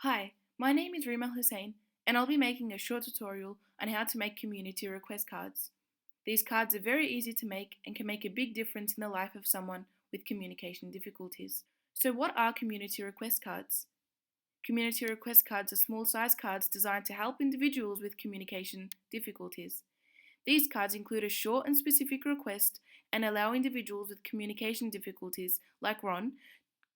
Hi, my name is El-Hussein, and I'll be making a short tutorial on how to make community request cards. These cards are very easy to make and can make a big difference in the life of someone with communication difficulties. So what are community request cards? Community request cards are small size cards designed to help individuals with communication difficulties. These cards include a short and specific request and allow individuals with communication difficulties, like Ron,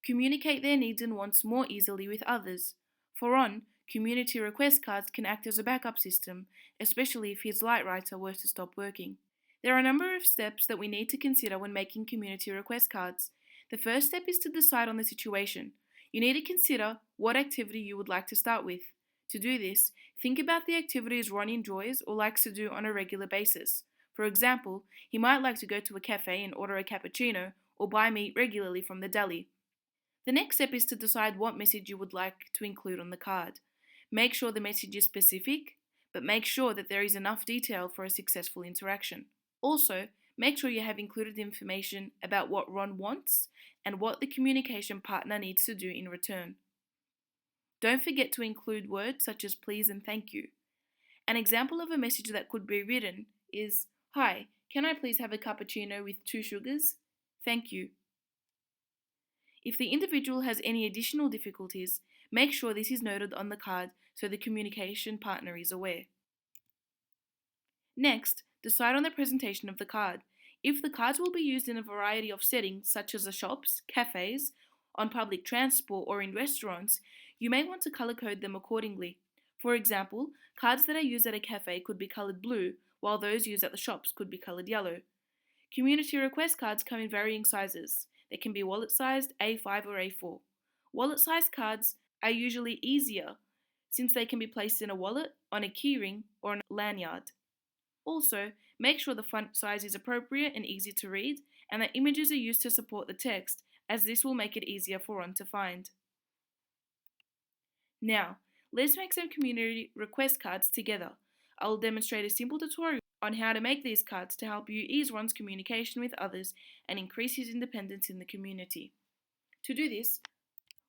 communicate their needs and wants more easily with others. For Ron, community request cards can act as a backup system, especially if his light writer were to stop working. There are a number of steps that we need to consider when making community request cards. The first step is to decide on the situation. You need to consider what activity you would like to start with. To do this, think about the activities Ron enjoys or likes to do on a regular basis. For example, he might like to go to a cafe and order a cappuccino or buy meat regularly from the deli. The next step is to decide what message you would like to include on the card. Make sure the message is specific, but make sure that there is enough detail for a successful interaction. Also, make sure you have included information about what Ron wants and what the communication partner needs to do in return. Don't forget to include words such as please and thank you. An example of a message that could be written is, "Hi, can I please have a cappuccino with 2 sugars? Thank you." If the individual has any additional difficulties, make sure this is noted on the card so the communication partner is aware. Next, decide on the presentation of the card. If the cards will be used in a variety of settings, such as the shops, cafes, on public transport, or in restaurants, you may want to color code them accordingly. For example, cards that are used at a cafe could be colored blue, while those used at the shops could be colored yellow. Community request cards come in varying sizes. They can be wallet-sized, A5 or A4. Wallet-sized cards are usually easier since they can be placed in a wallet, on a keyring, or on a lanyard. Also, make sure the font size is appropriate and easy to read, and that images are used to support the text, as this will make it easier for one to find. Now, let's make some community request cards together. I will demonstrate a simple tutorial on how to make these cards to help you ease Ron's communication with others and increase his independence in the community. To do this,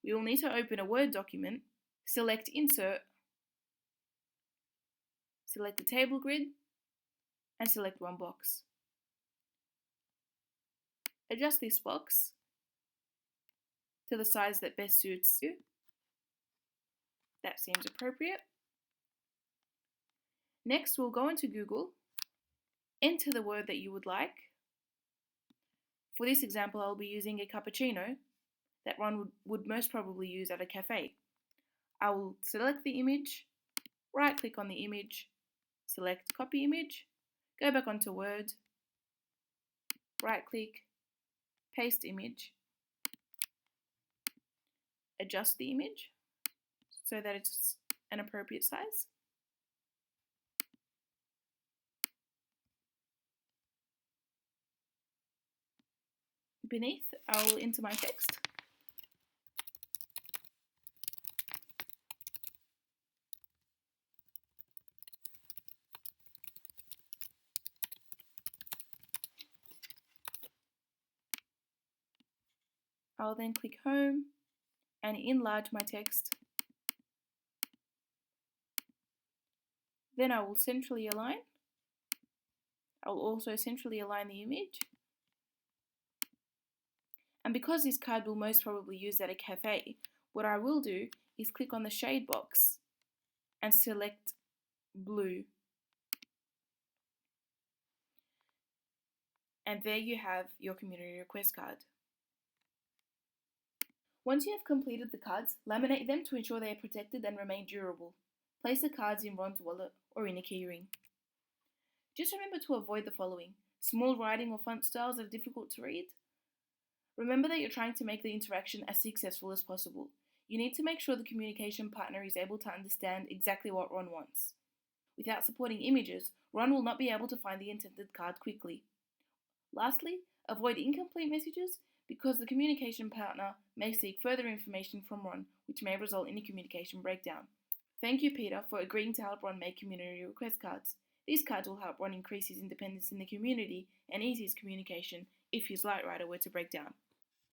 we will need to open a Word document, select Insert, select the table grid, and select one box. Adjust this box to the size that best suits you. That seems appropriate. Next, we'll go into Google, enter the word that you would like. For this example, I'll be using a cappuccino that one would most probably use at a cafe. I will select the image, right click on the image, select copy image, go back onto Word, right click, paste image, adjust the image so that it's an appropriate size. Beneath, I'll enter my text. I'll then click Home and enlarge my text. Then I will centrally align. I will also centrally align the image. And because this card will most probably use at a cafe, what I will do is click on the shade box and select blue. And there you have your community request card. Once you have completed the cards, laminate them to ensure they are protected and remain durable. Place the cards in Ron's wallet or in a keyring. Just remember to avoid the following: small writing or font styles that are difficult to read. Remember that you're trying to make the interaction as successful as possible. You need to make sure the communication partner is able to understand exactly what Ron wants. Without supporting images, Ron will not be able to find the intended card quickly. Lastly, avoid incomplete messages because the communication partner may seek further information from Ron, which may result in a communication breakdown. Thank you, Peter, for agreeing to help Ron make community request cards. These cards will help Ron increase his independence in the community and ease his communication if his light writer were to break down.